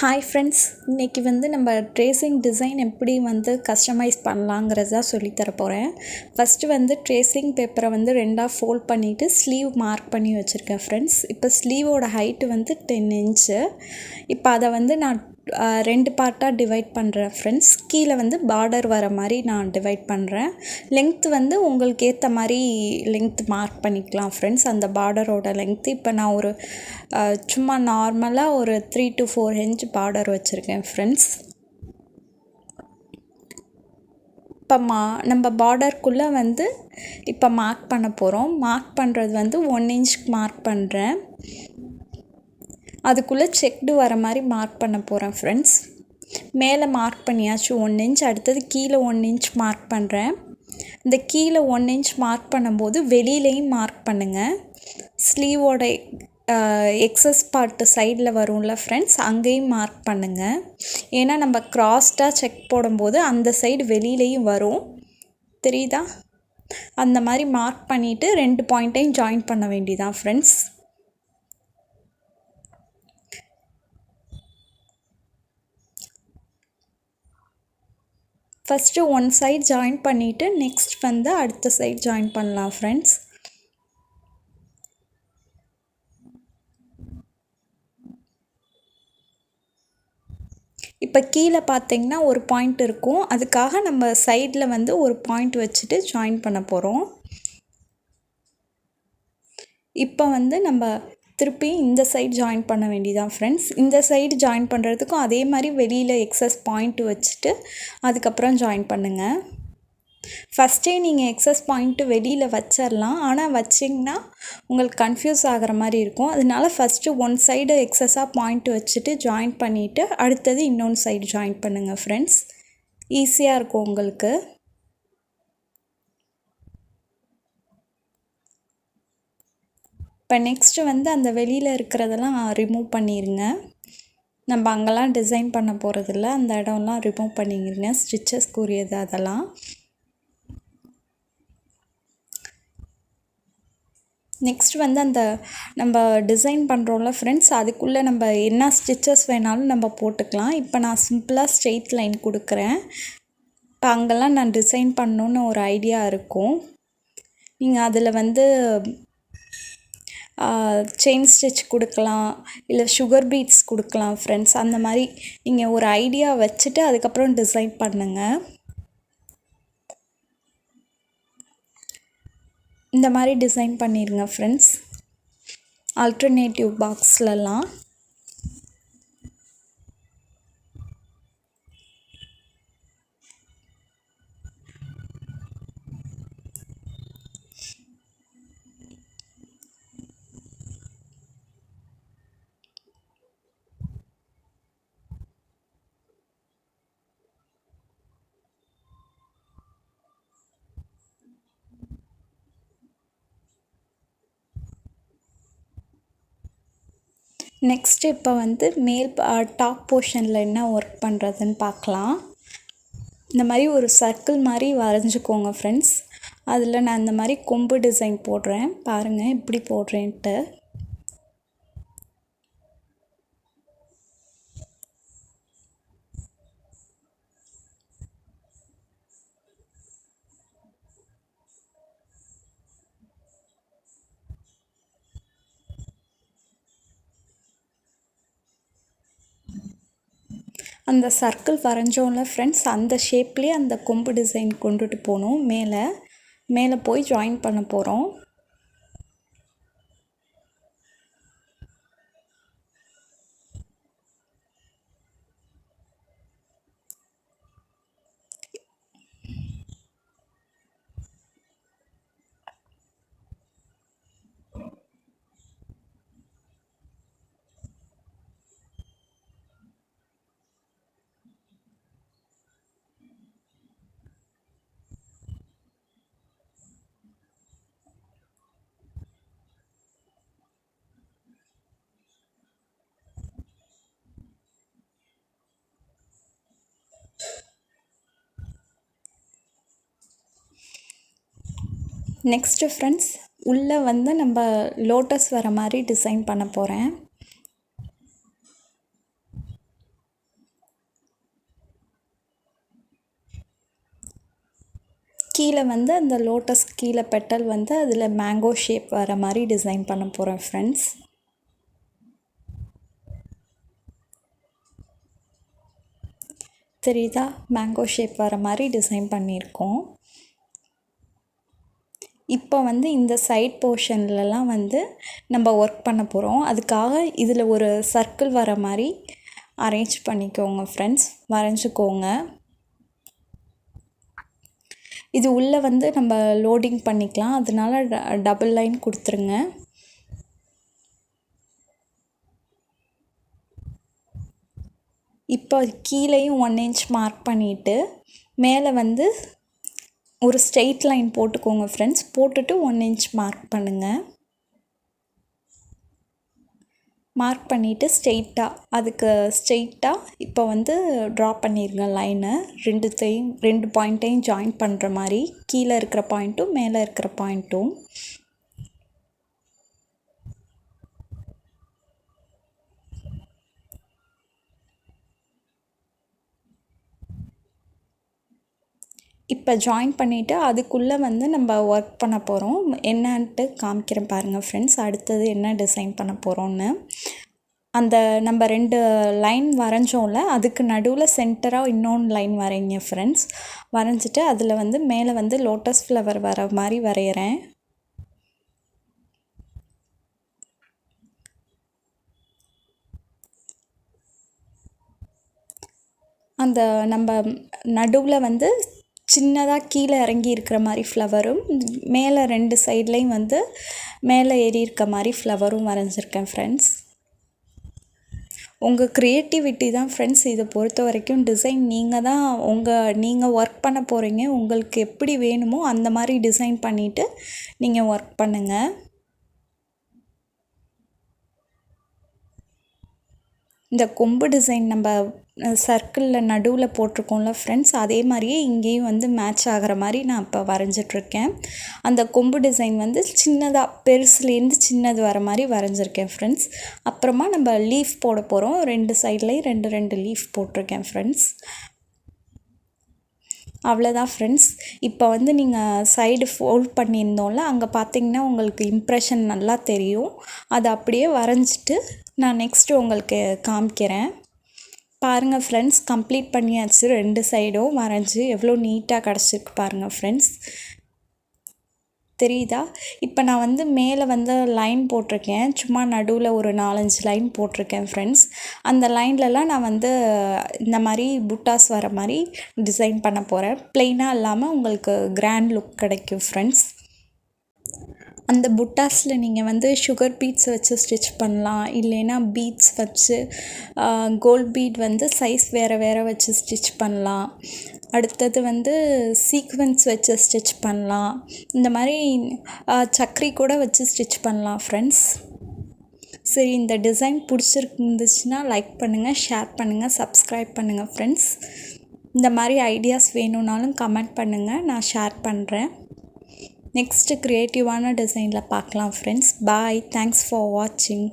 Hi friends, இன்றைக்கி நம்ம tracing design எப்படி கஸ்டமைஸ் பண்ணலாங்கிறத சொல்லித்தர போகிறேன். ஃபஸ்ட்டு ட்ரேசிங் பேப்பரை ரெண்டாக ஃபோல்ட் பண்ணிவிட்டு ஸ்லீவ் மார்க் பண்ணி வச்சுருக்கேன் ஃப்ரெண்ட்ஸ். இப்போ ஸ்லீவோட ஹைட்டு 10 இன்ச்சு. இப்போ அதை நான் 2 பார்ட்டாக டிவைட் பண்ணுறேன் ஃப்ரெண்ட்ஸ். கீழே பார்டர் வர மாதிரி நான் டிவைட் பண்ணுறேன். லென்த்து உங்களுக்கு ஏற்ற மாதிரி லென்த் மார்க் பண்ணிக்கலாம் ஃப்ரெண்ட்ஸ். அந்த பார்டரோட லென்த்து இப்போ நான் ஒரு சும்மா நார்மலாக ஒரு 3 to 4 இன்ச் பார்டர் வச்சுருக்கேன் ஃப்ரெண்ட்ஸ். இப்போ நம்ம பார்டருக்குள்ளே இப்போ மார்க் பண்ண போகிறோம். மார்க் பண்ணுறது 1 இன்ச்சுக்கு மார்க் பண்ணுறேன். அதுக்குள்ளே செக்டு வர மாதிரி மார்க் பண்ண போகிறேன் ஃப்ரெண்ட்ஸ். மேலே மார்க் பண்ணியாச்சு 1 இன்ச். அடுத்தது கீழே 1 இன்ச் மார்க் பண்ணுறேன். இந்த கீழே 1 இன்ச் மார்க் பண்ணும்போது வெளியிலையும் மார்க் பண்ணுங்கள். ஸ்லீவோட எக்ஸஸ் பார்ட்டு சைடில் வரும்ல ஃப்ரெண்ட்ஸ், அங்கேயும் மார்க் பண்ணுங்கள். ஏன்னா நம்ம க்ராஸ்டாக செக் போடும்போது அந்த சைடு வெளியிலையும் வரும், தெரியுதா? அந்த மாதிரி மார்க் பண்ணிவிட்டு 2 பாயிண்ட்டையும் ஜாயின் பண்ண வேண்டியதான் friends. First one side join பண்ணிவிட்டு நெக்ஸ்ட் அடுத்த சைட் ஜாயின் பண்ணலாம் ஃப்ரெண்ட்ஸ். இப்போ கீழே பார்த்தீங்கன்னா ஒரு பாயிண்ட் இருக்கும். அதுக்காக நம்ம சைடில் ஒரு பாயிண்ட் வச்சுட்டு ஜாயின் பண்ண போகிறோம். இப்போ நம்ம திருப்பி இந்த சைடு ஜாயின் பண்ண வேண்டியதான் ஃப்ரெண்ட்ஸ். இந்த சைடு ஜாயின் பண்ணுறதுக்கும் அதே மாதிரி வெளியில் எக்ஸஸ் பாயிண்ட் வச்சுட்டு அதுக்கப்புறம் ஜாயின் பண்ணுங்கள். ஃபஸ்ட்டே நீங்கள் எக்ஸஸ் பாயிண்ட்டு வெளியில் வச்சிடலாம். ஆனால் வச்சிங்கன்னா உங்களுக்கு கன்ஃபியூஸ் ஆகிற மாதிரி இருக்கும். அதனால ஃபஸ்ட்டு ஒன் சைடு எக்ஸஸாக பாயிண்ட் வச்சுட்டு ஜாயின் பண்ணிவிட்டு அடுத்தது இன்னொன்று சைடு ஜாயின் பண்ணுங்கள் ஃப்ரெண்ட்ஸ். ஈஸியாக இருக்கும் உங்களுக்கு. இப்போ நெக்ஸ்ட்டு அந்த வெளியில் இருக்கிறதெல்லாம் ரிமூவ் பண்ணிடுங்க. நம்ம அங்கெல்லாம் டிசைன் பண்ண போகிறதில்ல, அந்த இடம்லாம் ரிமூவ் பண்ணிடுங்க. ஸ்டிச்சஸ்க்குரியது அதெல்லாம். நெக்ஸ்ட் அந்த நம்ம டிசைன் பண்ணுறோம்ல ஃப்ரெண்ட்ஸ், அதுக்குள்ளே நம்ம என்ன ஸ்டிச்சஸ் வேணாலும் நம்ம போட்டுக்கலாம். இப்போ நான் சிம்பிளாக ஸ்ட்ரெயிட் லைன் கொடுக்குறேன். இப்போ அங்கெல்லாம் நான் டிசைன் பண்ணணுன்னு ஒரு ஐடியா இருக்கும். நீங்கள் அதில் செயின் ஸ்டிச் கொடுக்கலாம், இல்லை சுகர் பீட்ஸ் கொடுக்கலாம் ஃப்ரெண்ட்ஸ். அந்த மாதிரி நீங்கள் ஒரு ஐடியா வச்சுட்டு அதுக்கப்புறம் டிசைன் பண்ணுங்கள். இந்த மாதிரி டிசைன் பண்ணிடுங்க ஃப்ரெண்ட்ஸ், ஆல்டர்னேட்டிவ் பாக்ஸ்லலாம். நெக்ஸ்ட்டு இப்போ மேல் டாப் போர்ஷனில் என்ன ஒர்க் பண்ணுறதுன்னு பார்க்கலாம். இந்த மாதிரி ஒரு சர்க்கிள் மாதிரி வரைஞ்சிக்கோங்க ஃப்ரெண்ட்ஸ். அதில் நான் இந்த மாதிரி கொம்பு டிசைன் போடுறேன், பாருங்கள் எப்படி போடுறேன்ட்டு. அந்த சர்க்கிள் வரைஞ்சோம்ல ஃப்ரெண்ட்ஸ், அந்த ஷேப்லேயே அந்த கொம்பு டிசைன் கொண்டுட்டு போகணும். மேலே போய் ஜாயின் பண்ண போகிறோம். நெக்ஸ்ட்டு ஃப்ரெண்ட்ஸ், உள்ளே நம்ம லோட்டஸ் வர மாதிரி டிசைன் பண்ண போகிறேன். கீழே வந்து அந்த லோட்டஸ் கீழே பெட்டல் வந்து அதில் மேங்கோ ஷேப் வர மாதிரி டிசைன் பண்ண போகிறேன் ஃப்ரெண்ட்ஸ். தெரியுதா? மேங்கோ ஷேப் வர மாதிரி டிசைன் பண்ணியிருக்கோம். இப்போ வந்து இந்த சைட் போர்ஷன்லலாம் வந்து நம்ம ஒர்க் பண்ண போகிறோம். அதுக்காக இதில் ஒரு சர்க்கிள் வர மாதிரி அரேஞ்ச் பண்ணிக்கோங்க ஃப்ரெண்ட்ஸ், வரைஞ்சிக்கோங்க. இது உள்ளே வந்து நம்ம லோடிங் பண்ணிக்கலாம், அதனால டபுள் லைன் கொடுத்துருங்க. இப்போ கீழேயும் 1 inch மார்க் பண்ணிவிட்டு மேலே வந்து ஒரு ஸ்ட்ரெயிட் லைன் போட்டுக்கோங்க ஃப்ரெண்ட்ஸ். போட்டுட்டு 1 inch மார்க் பண்ணுங்கள். மார்க் பண்ணிவிட்டு அதுக்கு ஸ்ட்ரெயிட்டாக இப்போ வந்து ட்ரா பண்ணிடுங்க லைனை. ரெண்டு பாயிண்ட்டையும் ஜாயின் பண்ணுற மாதிரி, கீழே இருக்கிற பாயிண்ட்டும் மேலே இருக்கிற பாயிண்ட்டும். இப்போ ஜாயின் பண்ணிவிட்டு அதுக்குள்ளே வந்து நம்ம ஒர்க் பண்ண போகிறோம். என்னன்ட்டு காமிக்கிறேன் பாருங்கள் ஃப்ரெண்ட்ஸ், அடுத்தது என்ன டிசைன் பண்ண போகிறோன்னு. அந்த நம்ம 2 லைன் வரைஞ்சோம்ல, அதுக்கு நடுவில் சென்டராக இன்னொன்று லைன் வரைங்க ஃப்ரெண்ட்ஸ். வரைஞ்சிட்டு அதில் வந்து மேலே வந்து லோட்டஸ் ஃப்ளவர் வர மாதிரி வரைகிறேன். அந்த நம்ம நடுவில் வந்து சின்னதாக கீழே இறங்கி இருக்கிற மாதிரி ஃப்ளவரும், மேலே 2 சைட்லேயும் வந்து மேலே ஏறி இருக்க மாதிரி ஃப்ளவரும் வரைஞ்சிருக்கேன் ஃப்ரெண்ட்ஸ். உங்கள் க்ரியேட்டிவிட்டி தான் ஃப்ரெண்ட்ஸ் இதை பொறுத்த வரைக்கும். டிசைன் நீங்கள் ஒர்க் பண்ண போகிறீங்க. உங்களுக்கு எப்படி வேணுமோ அந்த மாதிரி டிசைன் பண்ணிவிட்டு நீங்கள் ஒர்க் பண்ணுங்கள். இந்த கொம்பு டிசைன் நம்ம சர்க்கிளில் நடுவில் போட்டிருக்கோம்ல ஃப்ரெண்ட்ஸ், அதே மாதிரியே இங்கேயும் வந்து மேட்ச் ஆகிற மாதிரி நான் இப்போ வரைஞ்சிட்ருக்கேன். அந்த கொம்பு டிசைன் வந்து சின்னதாக பெருசுலேருந்து சின்னது வர மாதிரி வரைஞ்சிருக்கேன் ஃப்ரெண்ட்ஸ். அப்புறமா நம்ம லீஃப் போட போகிறோம். 2 சைட்லேயும் 2 லீஃப் போட்டிருக்கேன் ஃப்ரெண்ட்ஸ். அவ்வளோதான் ஃப்ரெண்ட்ஸ். இப்போ வந்து நீங்கள் சைடு ஃபோல்ட் பண்ணியிருந்தோம்ல, அங்கே பார்த்தீங்கன்னா உங்களுக்கு இம்ப்ரெஷன் நல்லா தெரியும். அதை அப்படியே வரைஞ்சிட்டு நான் நெக்ஸ்ட்டு உங்களுக்கு காமிக்கிறேன். பாருங்கள் ஃப்ரெண்ட்ஸ், கம்ப்ளீட் பண்ணியாச்சு. 2 சைடும் வரைஞ்சி எவ்வளோ நீட்டாக கிடச்சிருக்கு பாருங்கள் ஃப்ரெண்ட்ஸ். தெரியுதா? இப்போ நான் வந்து மேலே வந்து லைன் போட்டிருக்கேன். சும்மா நடுவில் ஒரு 4-5 லைன் போட்டிருக்கேன் ஃப்ரெண்ட்ஸ். அந்த லைன்லலாம் நான் வந்து இந்த மாதிரி புட்டாஸ் வர மாதிரி டிசைன் பண்ண போகிறேன். ப்ளெயினாக இல்லாமல் உங்களுக்கு கிராண்ட் லுக் கிடைக்கும் ஃப்ரெண்ட்ஸ். அந்த புட்டாஸில் நீங்கள் வந்து சுகர் பீட்ஸ் வச்சு ஸ்டிச் பண்ணலாம், இல்லைன்னா பீட்ஸ் வச்சு கோல்ட் பீட் வந்து சைஸ் வேறு வச்சு ஸ்டிச் பண்ணலாம். அடுத்தது வந்து சீக்வென்ஸ் வச்சு ஸ்டிச் பண்ணலாம். இந்த மாதிரி சக்கரி கூட வச்சு ஸ்டிச் பண்ணலாம் ஃப்ரெண்ட்ஸ். சரி, இந்த டிசைன் பிடிச்சிருந்துச்சுன்னா லைக் பண்ணுங்கள், ஷேர் பண்ணுங்கள், சப்ஸ்கிரைப் பண்ணுங்கள் ஃப்ரெண்ட்ஸ். இந்த மாதிரி ஐடியாஸ் வேணும்னாலும் கமெண்ட் பண்ணுங்கள், நான் ஷேர் பண்ணுறேன். நெக்ஸ்ட்டு க்ரியேட்டிவான டிசைனில் பார்க்கலாம் ஃப்ரெண்ட்ஸ். பாய், தேங்க்ஸ் ஃபார் வாட்சிங்.